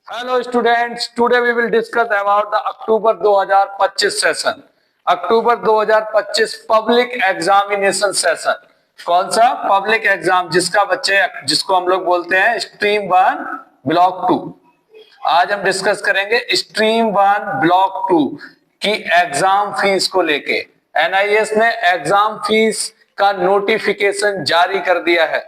Hello students, today we will discuss about the October 2025 session. October 2025 public examination session. कौन सा public exam? जिसको हम लोग बोलते हैं स्ट्रीम 1 ब्लॉक 2। आज हम डिस्कस करेंगे स्ट्रीम 1 ब्लॉक 2 की एग्जाम फीस को लेके। एनआईएस ने एग्जाम फीस का नोटिफिकेशन जारी कर दिया है।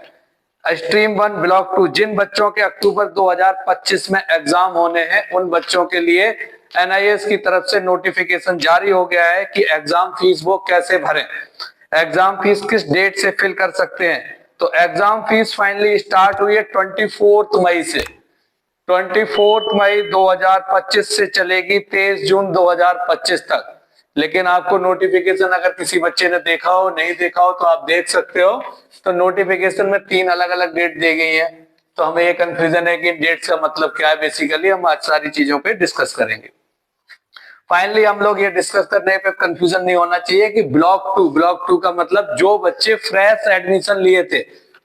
स्ट्रीम 1 ब्लॉक 2 जिन बच्चों के अक्टूबर 2025 में एग्जाम होने हैं उन बच्चों के लिए एनआईएस की तरफ से नोटिफिकेशन जारी हो गया है कि एग्जाम फीस वो कैसे भरें, एग्जाम फीस किस डेट से फिल कर सकते हैं। तो एग्जाम फीस फाइनली स्टार्ट हुई है 24 मई से। 24 मई 2025 से चलेगी 23 जून 2025 तक। लेकिन आपको नोटिफिकेशन अगर किसी बच्चे ने देखा हो, नहीं देखा हो तो आप देख सकते हो। तो नोटिफिकेशन में 3 अलग अलग डेट दी गई है। तो हमें ये कंफ्यूजन है कि डेट का मतलब क्या है। बेसिकली हम आज सारी चीजों पे डिस्कस करेंगे। फाइनली हम लोग ये डिस्कस करने पे कंफ्यूजन नहीं होना चाहिए कि ब्लॉक टू का मतलब जो बच्चे फ्रेश एडमिशन लिए थे।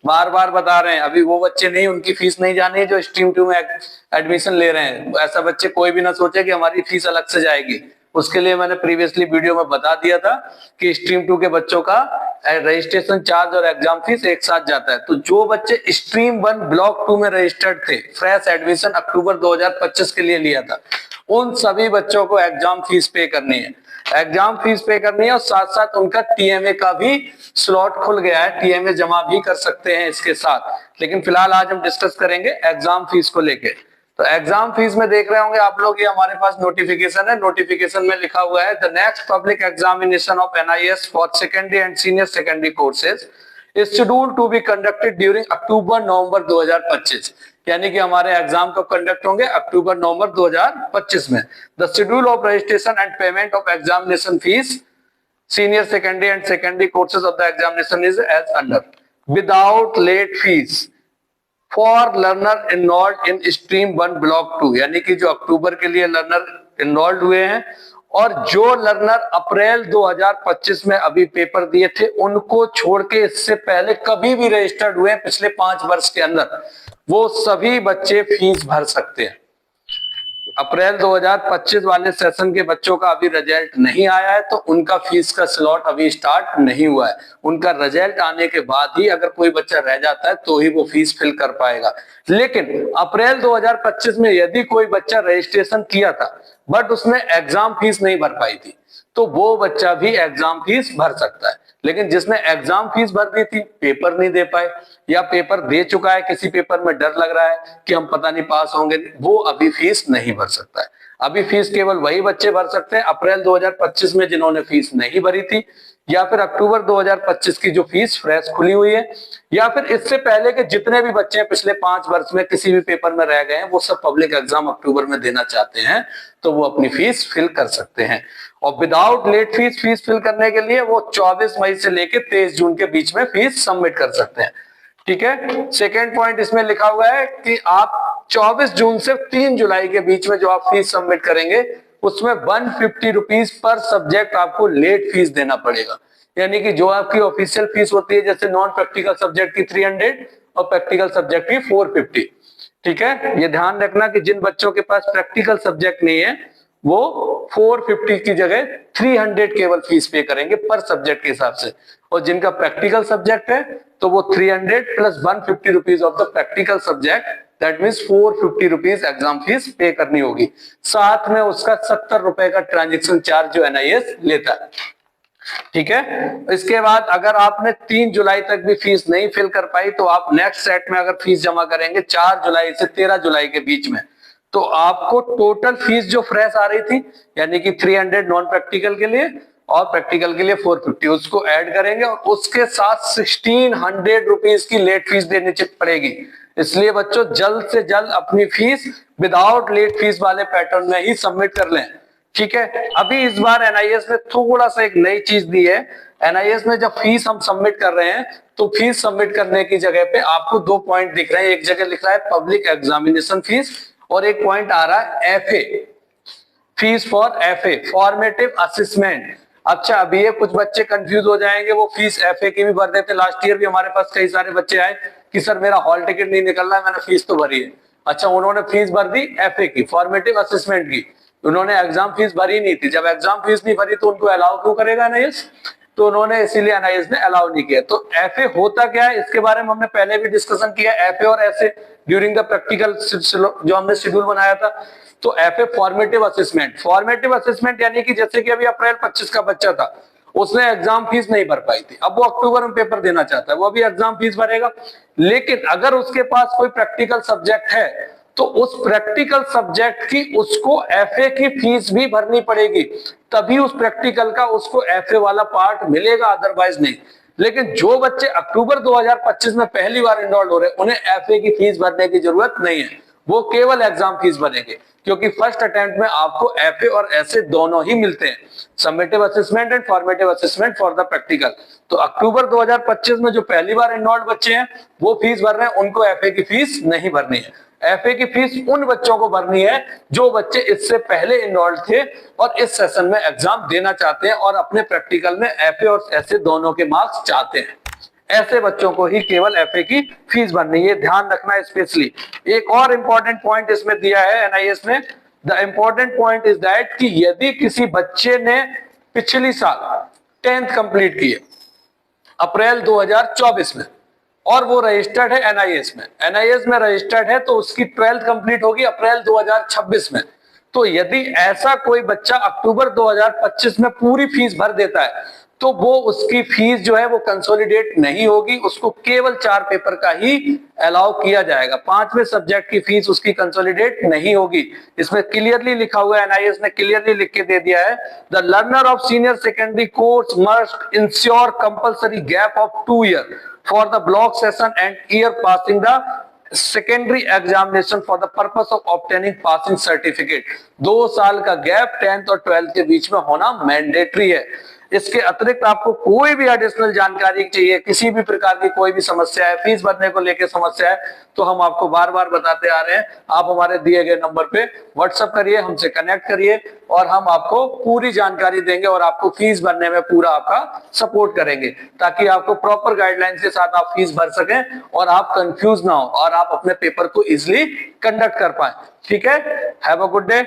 बार बार बता रहे हैं, अभी वो बच्चे नहीं, उनकी फीस नहीं जानी है जो स्ट्रीम 2 में एडमिशन ले रहे हैं। ऐसा बच्चे कोई भी ना सोचे कि हमारी फीस अलग से जाएगी। उसके लिए मैंने प्रीवियसली वीडियो में बता दिया था कि स्ट्रीम 2 के बच्चों का रजिस्ट्रेशन चार्ज और एग्जाम फीस एक साथ जाता है। तो जो बच्चे स्ट्रीम 1 ब्लॉक 2 में रजिस्टर्ड थे, फ्रेश एडमिशन अक्टूबर 2025 के लिए लिया था, उन सभी बच्चों को एग्जाम फीस पे करनी है। एग्जाम फीस पे करनी है और साथ साथ उनका टीएमए का भी स्लॉट खुल गया है, टीएमए जमा भी कर सकते हैं इसके साथ। लेकिन फिलहाल आज हम डिस्कस करेंगे एग्जाम फीस को लेके। तो एग्जाम फीस में देख रहे होंगे आप लोग, ये हमारे पास नोटिफिकेशन है। नोटिफिकेशन में लिखा हुआ है the next public examination of NIS for secondary and senior secondary courses is scheduled to be conducted during October नवंबर 2025। यानी कि हमारे एग्जाम कब कंडक्ट होंगे? अक्टूबर नवंबर 2025 में। The schedule of registration and payment of examination fees senior secondary and secondary courses of the examination is as under. Without late fees for learner enrolled in stream 1 block 2, यानी कि जो अक्टूबर के लिए learner enrolled हुए हैं और जो learner अप्रैल 2025 में अभी पेपर दिए थे उनको छोड़ के इससे पहले कभी भी रजिस्टर्ड हुए पिछले 5 वर्ष के अंदर, वो सभी बच्चे फीस भर सकते हैं। अप्रैल 2025 वाले सेशन के बच्चों का अभी रिजल्ट नहीं आया है तो उनका फीस का स्लॉट अभी स्टार्ट नहीं हुआ है। उनका रिजल्ट आने के बाद ही अगर कोई बच्चा रह जाता है तो ही वो फीस फिल कर पाएगा। लेकिन अप्रैल 2025 में यदि कोई बच्चा रजिस्ट्रेशन किया था बट उसने एग्जाम फीस नहीं भर पाई थी तो वो बच्चा भी एग्जाम फीस भर सकता है। लेकिन जिसने एग्जाम फीस भर दी थी, पेपर नहीं दे पाए या पेपर दे चुका है, किसी पेपर में डर लग रहा है कि हम पता नहीं पास होंगे, वो अभी फीस नहीं भर सकता है। अभी फीस केवल वही बच्चे भर सकते हैं अप्रैल 2025 में जिन्होंने फीस नहीं भरी थी, या फिर अक्टूबर 2025 की जो फीस फ्रेश खुली हुई है, या फिर इससे पहले के जितने भी बच्चे पिछले 5 वर्ष में किसी भी पेपर में रह गए हैं, वो सब पब्लिक एग्जाम अक्टूबर में देना चाहते हैं तो वो अपनी फीस फिल कर सकते हैं। और विदाउट लेट फीस फिल करने के लिए वो 24 मई से लेकर 23 जून के बीच में फीस सबमिट कर सकते हैं। ठीक है। सेकेंड पॉइंट इसमें लिखा हुआ है कि आप 24 जून से 3 जुलाई के बीच में जो आप फीस सबमिट करेंगे उसमें 150 रुपीज पर सब्जेक्ट आपको लेट फीस देना पड़ेगा। यानी कि जो आपकी ऑफिशियल फीस होती है, जैसे नॉन प्रैक्टिकल सब्जेक्ट की 300 और प्रैक्टिकल सब्जेक्ट की 450। ठीक है, ये ध्यान रखना कि जिन बच्चों के पास प्रैक्टिकल सब्जेक्ट नहीं है वो 450 की जगह 300 केवल फीस पे करेंगे पर सब्जेक्ट के हिसाब से, और जिनका प्रैक्टिकल सब्जेक्ट है तो वो 300 plus 150 rupees of the practical subject, that means 450 rupees exam fees पे करनी होगी। साथ में उसका 70 रुपए का ट्रांजेक्शन चार्ज जो एनआईएस लेता है। ठीक है। इसके बाद अगर आपने 3 जुलाई तक भी फीस नहीं फिल कर पाई तो आप नेक्स्ट सेट में अगर फीस जमा करेंगे 4 जुलाई से 13 जुलाई के बीच में, तो आपको टोटल फीस जो फ्रेश आ रही थी यानी कि 300 नॉन प्रैक्टिकल के लिए और प्रैक्टिकल के लिए 450, उसको ऐड करेंगे और उसके साथ 1600 रुपीज की लेट फीस देनी पड़ेगी। इसलिए बच्चों जल्द से जल्द अपनी फीस विदाउट लेट फीस वाले पैटर्न में ही सबमिट कर लें। ठीक है। अभी इस बार एनआईएस ने थोड़ा सा एक नई चीज दी है। एनआईएस में जब फीस हम सबमिट कर रहे हैं तो फीस सबमिट करने की जगह पे आपको 2 पॉइंट दिख रहे हैं। एक जगह लिख रहा है पब्लिक एग्जामिनेशन फीस और एक पॉइंट आ रहा है FA, fees for FA, formative assessment. अच्छा, अभी ये कुछ बच्चे कंफ्यूज हो जाएंगे, वो फीस एफए की भी भर देते। लास्ट ईयर भी हमारे पास कई सारे बच्चे आए कि सर मेरा हॉल टिकट नहीं निकल रहा है, मैंने फीस तो भरी है। अच्छा, उन्होंने फीस भर दी एफए की, फॉर्मेटिव असेसमेंट की, उन्होंने एग्जाम फीस भरी नहीं थी। जब एग्जाम फीस नहीं भरी तो उनको अलाउ क्यों करेगा एनआईएस? तो उन्होंने इसीलिए एनआईएस ने अलाउ नहीं किया। तो एफए होता क्या है, इसके बारे में हमने पहले भी डिस्कशन किया, एफए और एसए ड्यूरिंग द प्रैक्टिकल जो हमने शेड्यूल बनाया था। तो FA formative assessment, formative assessment यानी कि जैसे कि अभी अप्रैल 25 का बच्चा था, उसने एग्जाम फीस नहीं भर पाई थी, अब वो अक्टूबर में पेपर देना चाहता है, वो अभी एग्जाम फीस भरेगा। लेकिन अगर उसके पास कोई प्रैक्टिकल सब्जेक्ट है तो उस प्रैक्टिकल सब्जेक्ट की उसको एफए की फीस भी भरनी पड़ेगी, तभी उस प्रैक्टिकल का उसको एफए वाला पार्ट मिलेगा, अदरवाइज नहीं। लेकिन जो बच्चे अक्टूबर 2025 में पहली बार एनरोल्ड हो रहे हैं, उन्हें एफए की फीस भरने की जरूरत नहीं है, वो केवल एग्जाम फीस भरेंगे, क्योंकि फर्स्ट अटेम्प्ट में आपको एफए और एसए दोनों ही मिलते हैं, summative assessment and formative assessment for the practical. तो अक्टूबर 2025 में जो पहली बार एनरोल्ड बच्चे हैं वो फीस भर रहे हैं, उनको एफए की फीस नहीं भरनी है। एफए की फीस उन बच्चों को भरनी है जो बच्चे इससे पहले एनरोल्ड थे और इस सेशन में एग्जाम देना चाहते हैं और अपने प्रैक्टिकल में एफए और एसए दोनों के मार्क्स चाहते हैं। ऐसे बच्चों को ही केवल एफए की फीस भरनी है, ध्यान रखना स्पेशली। एक और इंपॉर्टेंट पॉइंट इसमें दिया है एनआईएस ने, the important point is that कि यदि किसी बच्चे ने पिछली साल 10th कंप्लीट की है अप्रैल 2024 में और वो रजिस्टर्ड है एनआईएस में रजिस्टर्ड है, तो उसकी 12th कंप्लीट होगी अप्रैल 2026 में। तो यदि ऐसा कोई बच्चा अक्टूबर 2025 में पूरी फीस भर देता है तो वो उसकी फीस जो है वो कंसोलिडेट नहीं होगी, उसको केवल 4 पेपर का ही अलाउ किया जाएगा, 5वें सब्जेक्ट की फीस उसकी कंसोलिडेट नहीं होगी। इसमें क्लियरली लिखा हुआ है, एनआईएस ने क्लियरली लिख के दे दिया है, the learner of senior secondary course must ensure compulsory gap of 2 year for the block session and year passing the secondary examination for the purpose of obtaining passing certificate। 2 साल का gap 10th और 12th के बीच में होना mandatory है। इसके अतिरिक्त आपको कोई भी एडिशनल जानकारी चाहिए, किसी भी प्रकार की कोई भी समस्या है, फीस भरने को लेकर समस्या है, तो हम आपको बार बार बताते आ रहे हैं, आप हमारे दिए गए नंबर पे व्हाट्सएप करिए, हमसे कनेक्ट करिए और हम आपको पूरी जानकारी देंगे और आपको फीस भरने में पूरा आपका सपोर्ट करेंगे, ताकि आपको प्रॉपर गाइडलाइंस के साथ आप फीस भर सकें और आप कंफ्यूज ना हो और आप अपने पेपर को इजिली कंडक्ट कर पाए। ठीक है, हैव अ गुड डे।